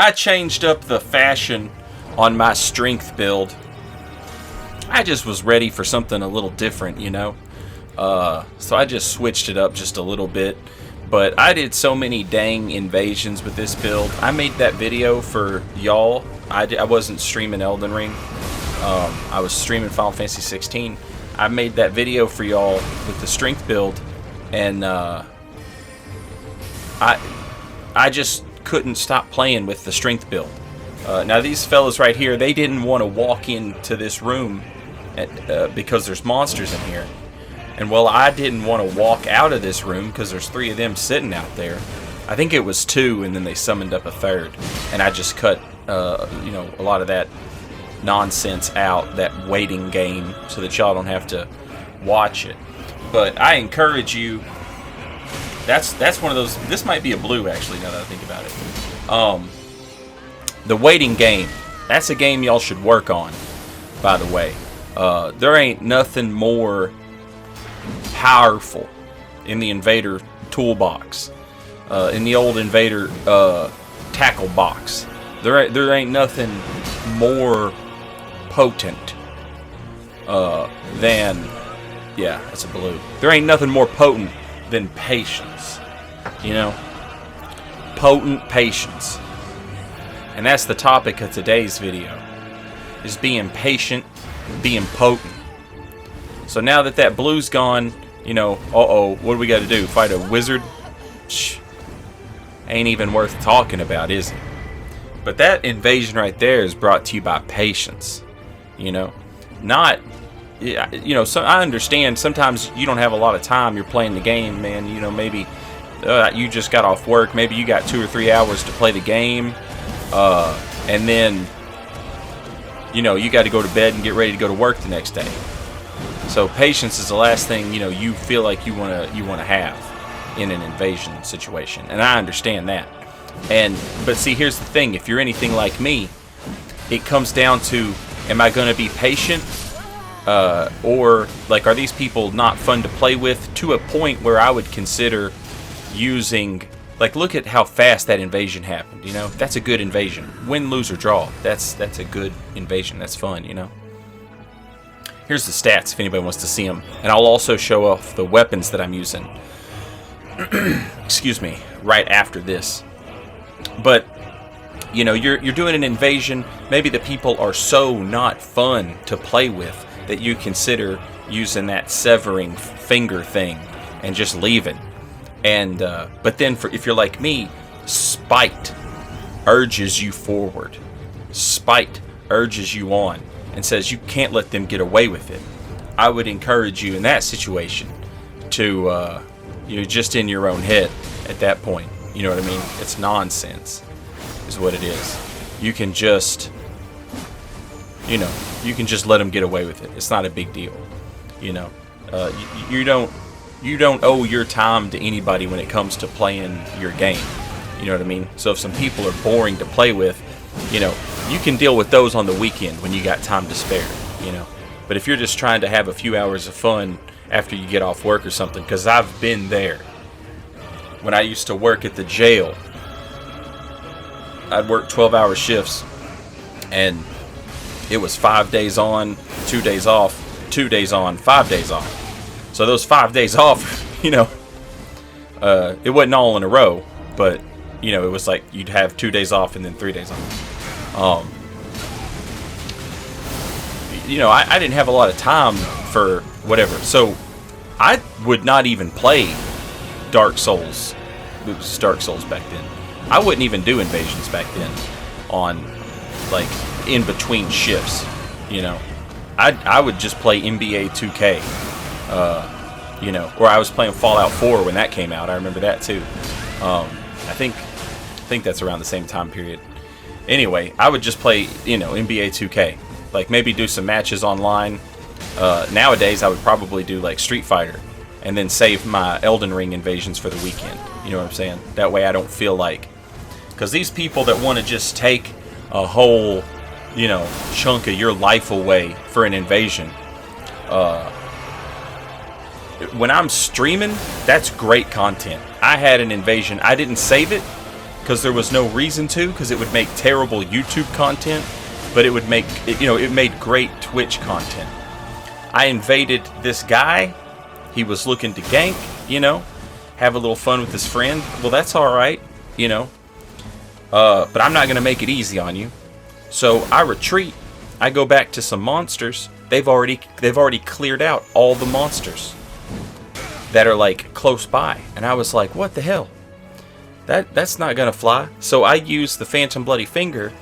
I changed up the fashion on my strength build. I just was ready for something a little different, you know. So I just switched it up just a little bit. But I did so many dang invasions with this build. I made that video for y'all. I wasn't streaming Elden Ring. I was streaming Final Fantasy 16. I made that video for y'all with the strength build, and I just couldn't stop playing with the strength build. Now these fellas right here, they didn't want to walk into this room because there's monsters in here. And well, I didn't want to walk out of this room because there's 3 of them sitting out there. I think it was 2, and then they summoned up a 3rd. And I just cut, a lot of that nonsense out, that waiting game, so that y'all don't have to watch it. But I encourage you. That's one of those. This might be a blue, actually, now that I think about it. The waiting game. That's a game y'all should work on, by the way. There ain't nothing more powerful in the Invader toolbox, in the old Invader tackle box. There ain't nothing more potent than, yeah, that's a blue. There ain't nothing more potent than patience, you know, potent patience. And that's the topic of today's video, is being patient, being potent. So now that blue's gone, you know, what do we got to do? Fight a wizard? Shh. Ain't even worth talking about, is it? But that invasion right there is brought to you by patience. You know, not, you know, so I understand sometimes you don't have a lot of time. You're playing the game, man. You know, maybe you just got off work. Maybe you got 2 or 3 hours to play the game. And then, you know, you got to go to bed and get ready to go to work the next day. So patience is the last thing, you know, you feel like you want to have in an invasion situation. And I understand that. But see, here's the thing. If you're anything like me, it comes down to, am I going to be patient? Or, like, are these people not fun to play with to a point where I would consider using, like, look at how fast that invasion happened, you know? That's a good invasion. Win, lose, or draw. That's a good invasion. That's fun, you know? Here's the stats if anybody wants to see them. And I'll also show off the weapons that I'm using. Excuse me. Right after this. But, you know, you're doing an invasion. Maybe the people are so not fun to play with that you consider using that severing finger thing and just leaving. And but then if you're like me, spite urges you forward. Spite urges you on and says you can't let them get away with it. I would encourage you in that situation to, you're just in your own head at that point. You know what I mean? It's nonsense is what it is. You can just, you know, you can just let them get away with it. It's not a big deal. You know, you don't owe your time to anybody when it comes to playing your game. You know what I mean? So if some people are boring to play with, you know, you can deal with those on the weekend when you got time to spare, you know. But if you're just trying to have a few hours of fun after you get off work or something, because I've been there. When I used to work at the jail, I'd work 12-hour shifts, and it was 5 days on, 2 days off, 2 days on, 5 days off. So those 5 days off, you know, it wasn't all in a row, but, you know, it was like you'd have 2 days off and then 3 days off. You know, I didn't have a lot of time for whatever, so I would not even play Dark Souls. It was Dark Souls back then. I wouldn't even do invasions back then on, like, in between shifts, you know. I would just play NBA 2K, you know, or I was playing Fallout 4 when that came out. I remember that too. I think that's around the same time period. Anyway, I would just play, you know, NBA 2K. Like, maybe do some matches online. Nowadays, I would probably do, like, Street Fighter. And then save my Elden Ring invasions for the weekend. You know what I'm saying? That way I don't feel like... Because these people that want to just take a whole, you know, chunk of your life away for an invasion. When I'm streaming, that's great content. I had an invasion. I didn't save it, because there was no reason to, because it would make terrible YouTube content, but it would make, it made great Twitch content. I invaded this guy. He was looking to gank, have a little fun with his friend. Well, that's alright, but I'm not going to make it easy on you. So I retreat. I go back to some monsters. They've already cleared out all the monsters that are like close by. And I was like, what the hell? That's not going to fly. So I use the Phantom Bloody Finger.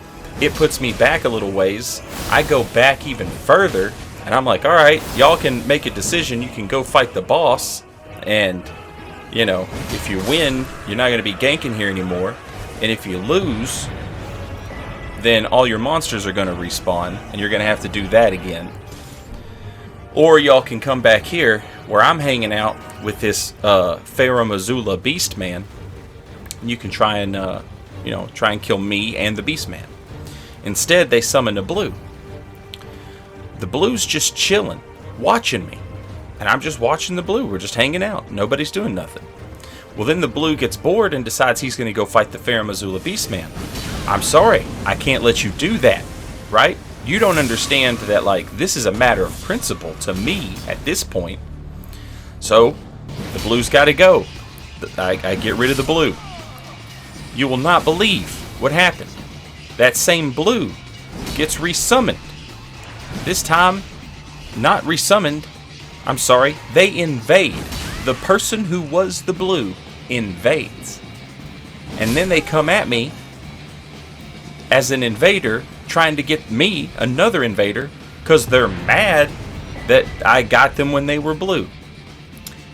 It puts me back a little ways. I go back even further. And I'm like, alright, y'all can make a decision. You can go fight the boss. And, if you win, you're not going to be ganking here anymore. And if you lose, then all your monsters are going to respawn. And you're going to have to do that again. Or y'all can come back here where I'm hanging out with this Farum Azula Beastman. And you can try and kill me and the Beastman. Instead, they summon a blue. The blue's just chilling, watching me. And I'm just watching the blue. We're just hanging out. Nobody's doing nothing. Well, then the blue gets bored and decides he's going to go fight the Farum Azula Beastman. I'm sorry. I can't let you do that. Right? You don't understand that, this is a matter of principle to me at this point. So, the blue's got to go. I get rid of the blue. You will not believe what happened. That same blue gets resummoned. This time, not resummoned. I'm sorry, they invade. The person who was the blue invades. And then they come at me as an invader, trying to get me, another invader, because they're mad that I got them when they were blue.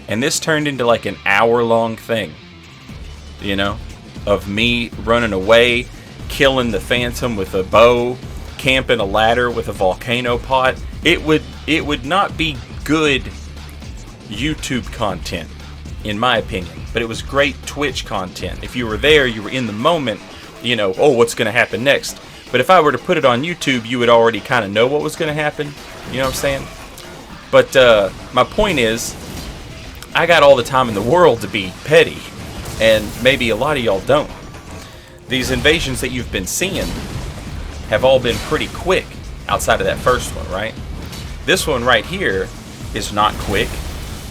And this turned into like an hour-long thing, of me running away, killing the Phantom with a bow, camping a ladder with a volcano pot. It would not be good YouTube content, in my opinion, but it was great Twitch content. If you were there, you were in the moment, oh, what's going to happen next? But if I were to put it on YouTube, you would already kind of know what was going to happen. You know what I'm saying? But my point is, I got all the time in the world to be petty, and maybe a lot of y'all don't. These invasions that you've been seeing have all been pretty quick outside of that first one, right? This one right here is not quick,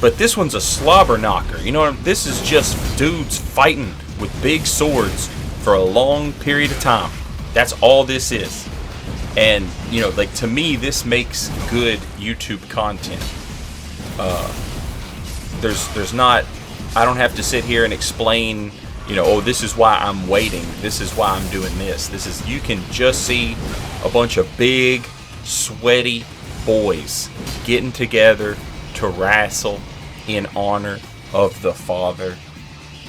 but this one's a slobber knocker. This is just dudes fighting with big swords for a long period of time. That's all this is. And, to me, this makes good YouTube content. There's not, I don't have to sit here and explain, oh, this is why I'm waiting. This is why I'm doing this. You can just see a bunch of big, sweaty boys getting together to wrestle in honor of the father,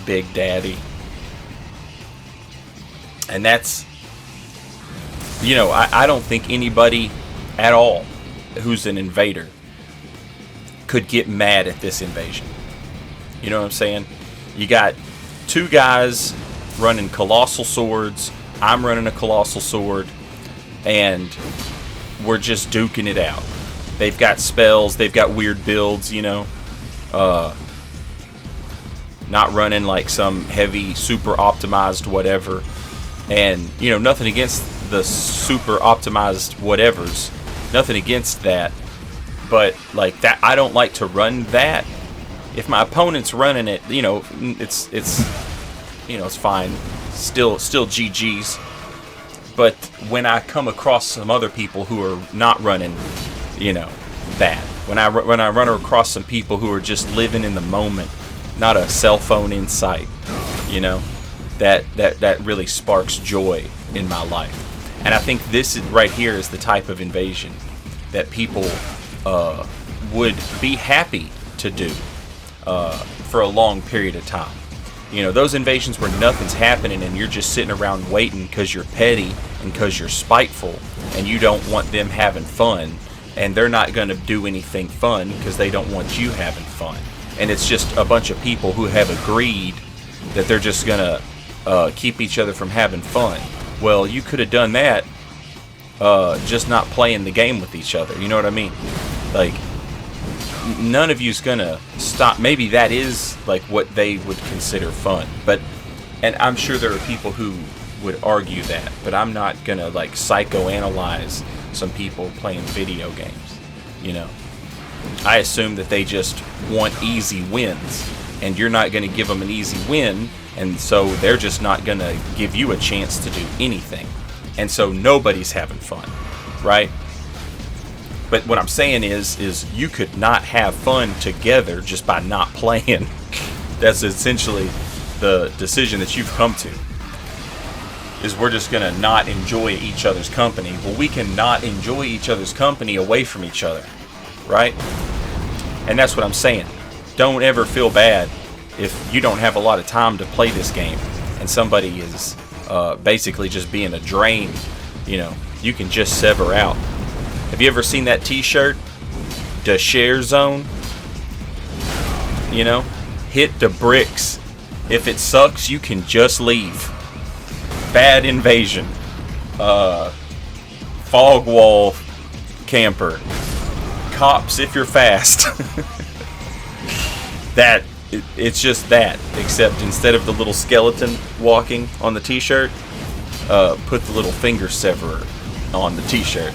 Big Daddy. And that's, I don't think anybody at all who's an invader could get mad at this invasion. You know what I'm saying? You got two guys running colossal swords. I'm running a colossal sword. And we're just duking it out. They've got spells. They've got weird builds, not running like some heavy, super optimized whatever. And, nothing against the super optimized whatevers. Nothing against that. But, that, I don't like to run that. If my opponent's running it, it's fine. Still GG's. But when I come across some other people who are not running, that. When I run across some people who are just living in the moment, not a cell phone in sight, that really sparks joy in my life. And I think this right here is the type of invasion that people would be happy to do for a long period of time. Those invasions where nothing's happening and you're just sitting around waiting because you're petty and because you're spiteful and you don't want them having fun, and they're not going to do anything fun because they don't want you having fun. And it's just a bunch of people who have agreed that they're just going to keep each other from having fun. Well, you could have done that just not playing the game with each other. You know what I mean? None of you's gonna stop. Maybe that is what they would consider fun, but And I'm sure there are people who would argue that, but I'm not gonna like psychoanalyze some people playing video games. You know, I assume that they just want easy wins, and you're not gonna give them an easy win, and so they're just not gonna give you a chance to do anything, and so nobody's having fun, right? But what I'm saying is you could not have fun together just by not playing. That's essentially the decision that you've come to. Is we're just gonna not enjoy each other's company. Well, we can not enjoy each other's company away from each other, right? And that's what I'm saying. Don't ever feel bad if you don't have a lot of time to play this game and somebody is basically just being a drain. You know, you can just sever out. Have you ever seen that t-shirt? The share zone? You know? Hit the bricks. If it sucks, you can just leave. Bad invasion. Fog wall camper. Cops if you're fast. It's just that. Except instead of the little skeleton walking on the t-shirt, put the little finger severer on the t-shirt.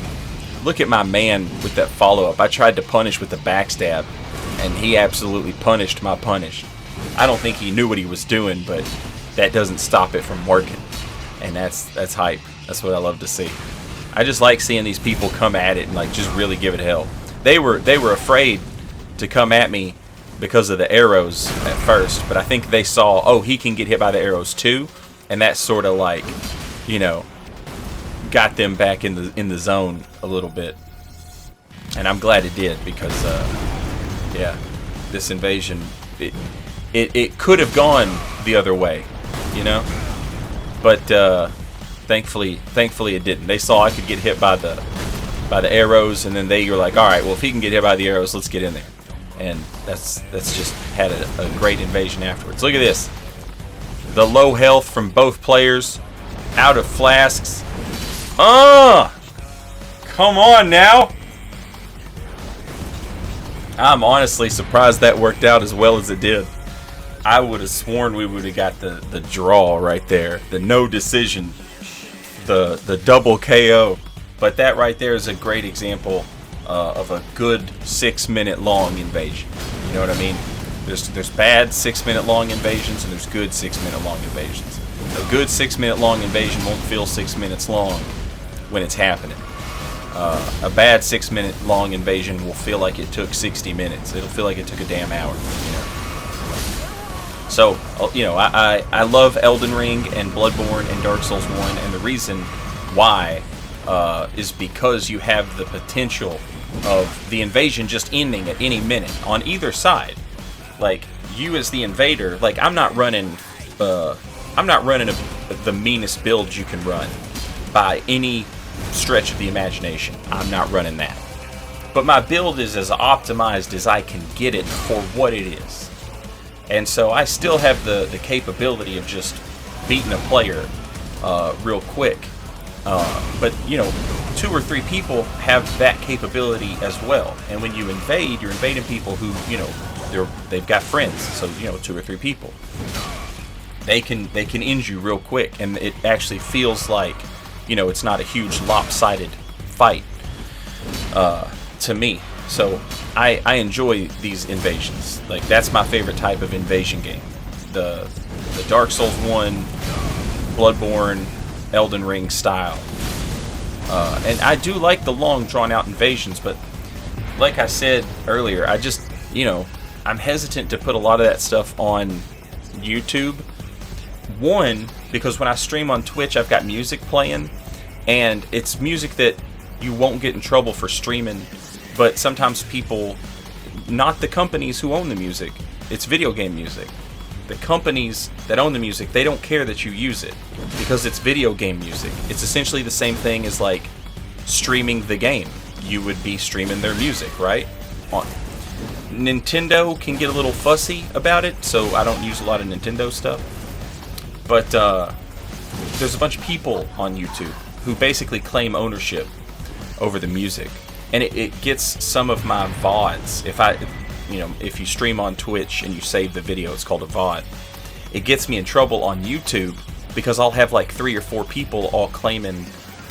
Look at my man with that follow-up. I tried to punish with the backstab, and he absolutely punished my punish. I don't think he knew what he was doing, but that doesn't stop it from working. And that's hype. That's what I love to see. I just like seeing these people come at it and like just really give it hell. They were afraid to come at me because of the arrows at first, but I think they saw, oh, he can get hit by the arrows too, and that sort of like, you know, got them back in the zone a little bit. And I'm glad it did, because yeah, this invasion, it could have gone the other way, you know, but thankfully it didn't. They saw I could get hit by the arrows, and then they were like, all right, well, if he can get hit by the arrows, let's get in there. And that's just had a great invasion afterwards. Look at this, the low health from both players, out of flasks. Come on now. I'm honestly surprised that worked out as well as it did. I would have sworn we would have got the draw right there, the no decision, the double KO. But that right there is a great example of a good 6-minute long invasion. You know what I mean? There's bad 6-minute long invasions, and there's good 6-minute long invasions. A good 6-minute long invasion won't feel 6 minutes long when it's happening. A bad 6-minute long invasion will feel like it took 60 minutes. It'll feel like it took a damn hour. You know? So, you know, I love Elden Ring and Bloodborne and Dark Souls 1, and the reason why is because you have the potential of the invasion just ending at any minute on either side. Like, you as the invader, like, I'm not running the meanest build you can run by any stretch of the imagination. I'm not running that. But my build is as optimized as I can get it for what it is. And so I still have the capability of just beating a player real quick. But, you know, 2 or 3 people have that capability as well. And when you invade, you're invading people who, you know, they've got friends. So, you know, 2 or 3 people. They can end you real quick, and it actually feels like, you know, it's not a huge lopsided fight to me. So I enjoy these invasions. Like, that's my favorite type of invasion game. The Dark Souls 1, Bloodborne, Elden Ring style. And I do like the long drawn out invasions, but like I said earlier, I just, you know, I'm hesitant to put a lot of that stuff on YouTube. One, because when I stream on Twitch, I've got music playing, and it's music that you won't get in trouble for streaming, but sometimes people, not the companies who own the music, it's video game music. The companies that own the music, they don't care that you use it, because it's video game music. It's essentially the same thing as, like, streaming the game. You would be streaming their music, right? Nintendo can get a little fussy about it, so I don't use a lot of Nintendo stuff. But there's a bunch of people on YouTube who basically claim ownership over the music, and it gets some of my VODs. If you stream on Twitch and you save the video, it's called a VOD. it gets me in trouble on YouTube because I'll have like 3 or 4 people all claiming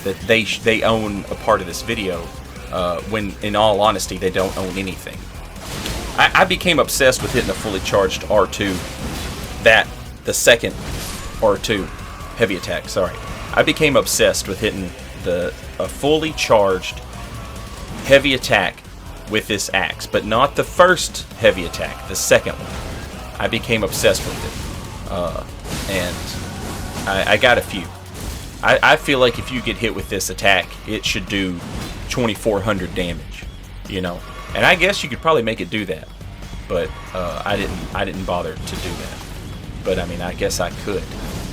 that they own a part of this video, when in all honesty they don't own anything. I became obsessed with hitting a fully charged R2, the second R2 heavy attack. Sorry, I became obsessed with hitting a fully charged heavy attack with this axe, but not the first heavy attack, the second one. I became obsessed with it, and I got a few. I feel like if you get hit with this attack, it should do 2,400 damage, you know. And I guess you could probably make it do that, but I didn't bother to do that. But I mean, I guess I could.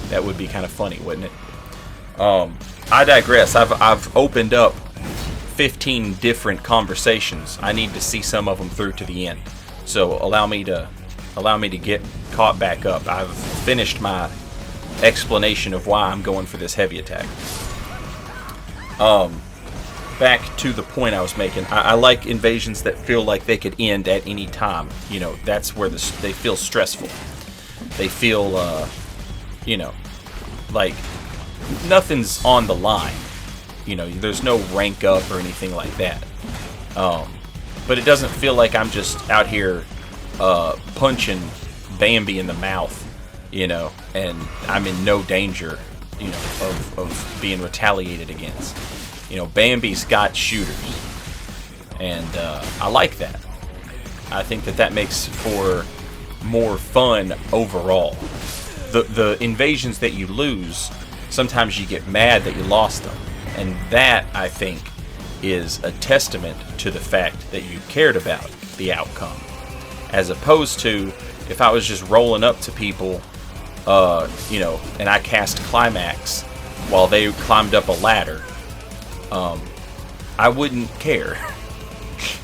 That would be kind of funny, wouldn't it? I digress. I've opened up 15 different conversations. I need to see some of them through to the end. So allow me to get caught back up. I've finished my explanation of why I'm going for this heavy attack. Back to the point I was making. I like invasions that feel like they could end at any time. You know, that's where they feel stressful. They feel, you know, like nothing's on the line. You know, there's no rank up or anything like that. But it doesn't feel like I'm just out here punching Bambi in the mouth, you know, and I'm in no danger, you know, of being retaliated against. You know, Bambi's got shooters, and I like that. I think that makes for more fun overall. The invasions that you lose, sometimes you get mad that you lost them, and that, I think, is a testament to the fact that you cared about the outcome, as opposed to if I was just rolling up to people, you know, and I cast Climax while they climbed up a ladder. I wouldn't care.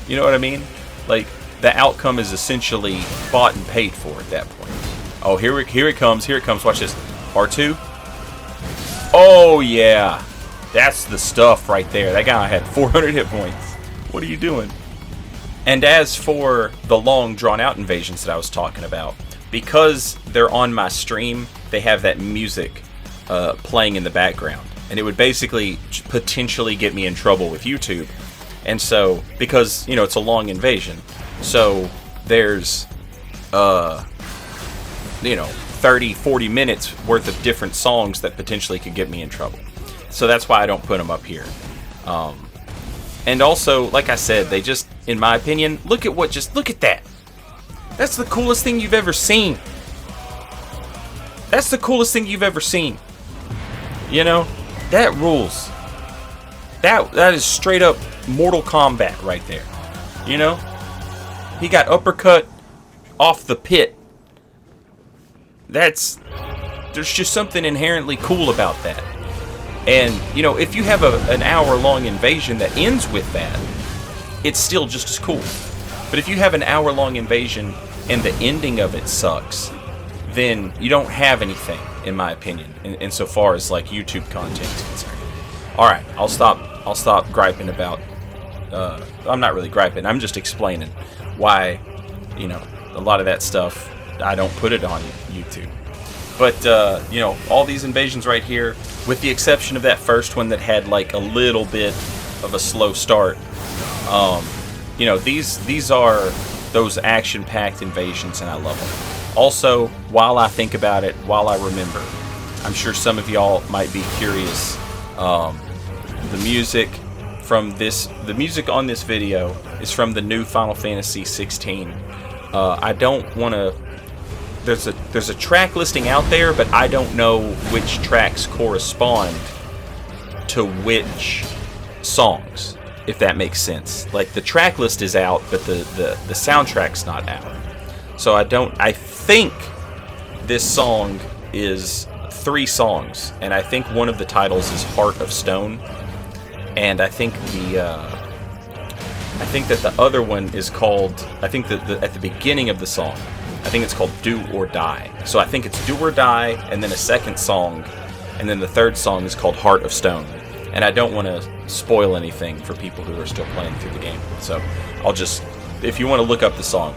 You know what I mean? Like, the outcome is essentially bought and paid for at that point. Oh, here it comes. Here it comes. Watch this. R2. Oh, yeah. That's the stuff right there. That guy had 400 hit points. What are you doing? And as for the long, drawn-out invasions that I was talking about, because they're on my stream, they have that music playing in the background. And it would basically potentially get me in trouble with YouTube. And so, because, you know, it's a long invasion, so there's, you know, 30, 40 minutes worth of different songs that potentially could get me in trouble. So that's why I don't put them up here. And also, like I said, they just, in my opinion, look at that. That's the coolest thing you've ever seen. That's the coolest thing you've ever seen. You know? That rules. That is straight up Mortal Kombat right there. You know? He got uppercut off the pit. There's just something inherently cool about that. And, you know, if you have an hour-long invasion that ends with that, it's still just as cool. But if you have an hour-long invasion and the ending of it sucks, then you don't have anything, in my opinion, insofar as like YouTube content is concerned. All right, I'll stop griping about. I'm not really griping. I'm just explaining why, you know, a lot of that stuff I don't put it on YouTube. But you know, all these invasions right here, with the exception of that first one that had like a little bit of a slow start, you know, these are those action-packed invasions, and I love them. Also, while I think about it, while I remember, I'm sure some of y'all might be curious. The music on this video is from the new Final Fantasy 16. I don't want to. There's a track listing out there, but I don't know which tracks correspond to which songs, if that makes sense. Like, the track list is out, but the soundtrack's not out. So I think this song is 3 songs, and I think one of the titles is Heart of Stone, and I think that the other one is called, I think that at the beginning of the song, I think it's called Do or Die. So I think it's Do or Die, and then a second song, and then the third song is called Heart of Stone. And I don't want to spoil anything for people who are still playing through the game. So I'll just, if you want to look up the song,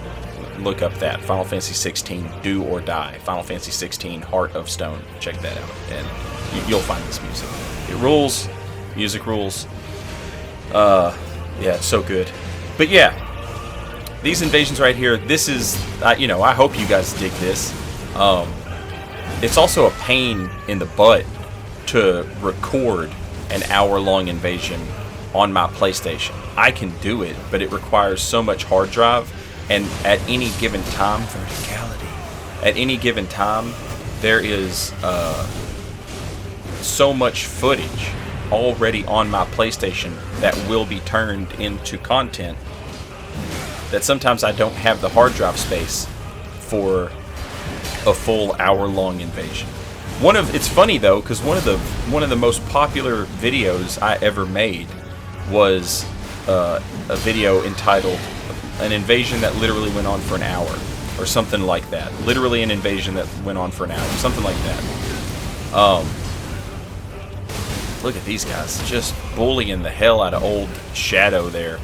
look up that Final Fantasy 16 Do or Die. Final Fantasy 16 Heart of Stone. Check that out, and you'll find this music. It rules. Music rules. Yeah, it's so good. But yeah, these invasions right here. This is, you know, I hope you guys dig this. It's also a pain in the butt to record an hour-long invasion on my PlayStation. I can do it, but it requires so much hard drive, and at any given time, verticality. At any given time, there is so much footage already on my PlayStation that will be turned into content that sometimes I don't have the hard drive space for a full hour-long invasion. It's funny though, because one of the most popular videos I ever made was a video entitled "An Invasion That Literally Went On for an Hour," or something like that. Literally an invasion that went on for an hour, something like that. Look at these guys, just bullying the hell out of old Shadow there.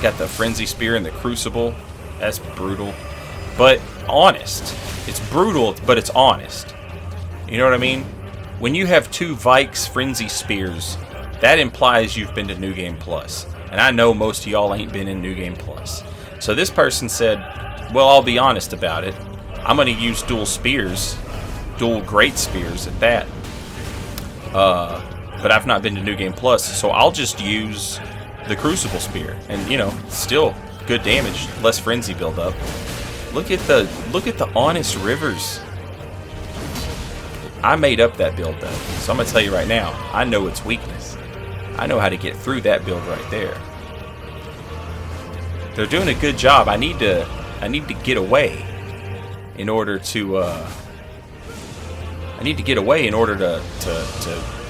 Got the Frenzy Spear and the Crucible. That's brutal, but honest. It's brutal, but it's honest. You know what I mean? When you have 2 Vikes Frenzy Spears, that implies you've been to New Game Plus. And I know most of y'all ain't been in New Game Plus. So this person said, well, I'll be honest about it. I'm going to use dual spears. Dual great spears at that. But I've not been to New Game Plus, so I'll just use the Crucible Spear. And, you know, still good damage. Less frenzy buildup. Look at the honest rivers. I made up that build though, so I'm gonna tell you right now, I know its weakness. I know how to get through that build right there. They're doing a good job. I need to get away in order to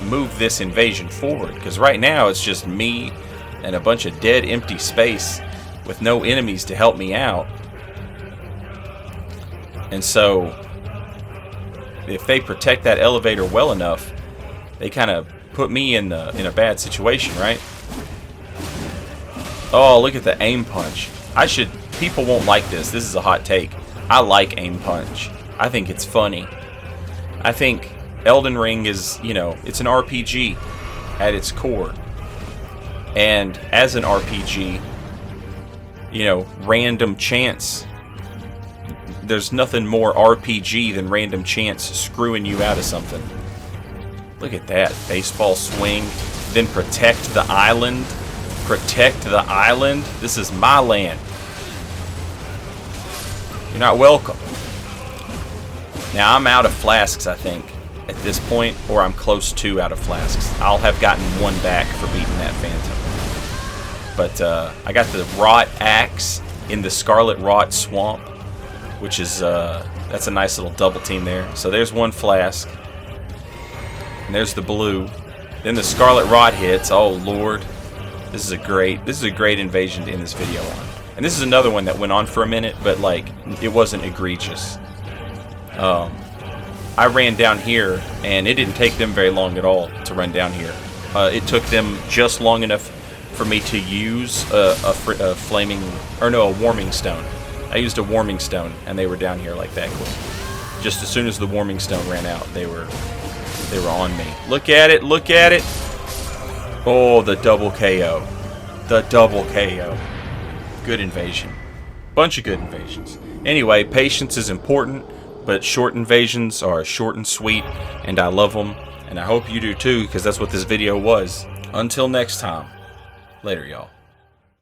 move this invasion forward, because right now it's just me and a bunch of dead empty space with no enemies to help me out. And so if they protect that elevator well enough, they kind of put me in a bad situation, right? Oh, look at the aim punch. People won't like this. This is a hot take. I like aim punch. I think it's funny. I think Elden Ring is, you know, it's an RPG at its core. And as an RPG, you know, random chance. There's nothing more RPG than random chance screwing you out of something. Look at that. Baseball swing. Then protect the island. Protect the island. This is my land. You're not welcome. Now I'm out of flasks, I think, at this point. Or I'm close to out of flasks. I'll have gotten 1 back for beating that Phantom. But I got the Rot Axe in the Scarlet Rot Swamp, which is, that's a nice little double team there. So there's 1 flask. And there's the blue. Then the Scarlet Rot hits. Oh, Lord. This is a great invasion to end this video on. And this is another one that went on for a minute, but, like, it wasn't egregious. I ran down here, and it didn't take them very long at all to run down here. It took them just long enough for me to use a warming stone. I used a warming stone, and they were down here like that quick. Just as soon as the warming stone ran out, they were on me. Look at it, look at it. Oh, the double KO. The double KO. Good invasion. Bunch of good invasions. Anyway, patience is important, but short invasions are short and sweet, and I love them, and I hope you do too, because that's what this video was. Until next time, later, y'all.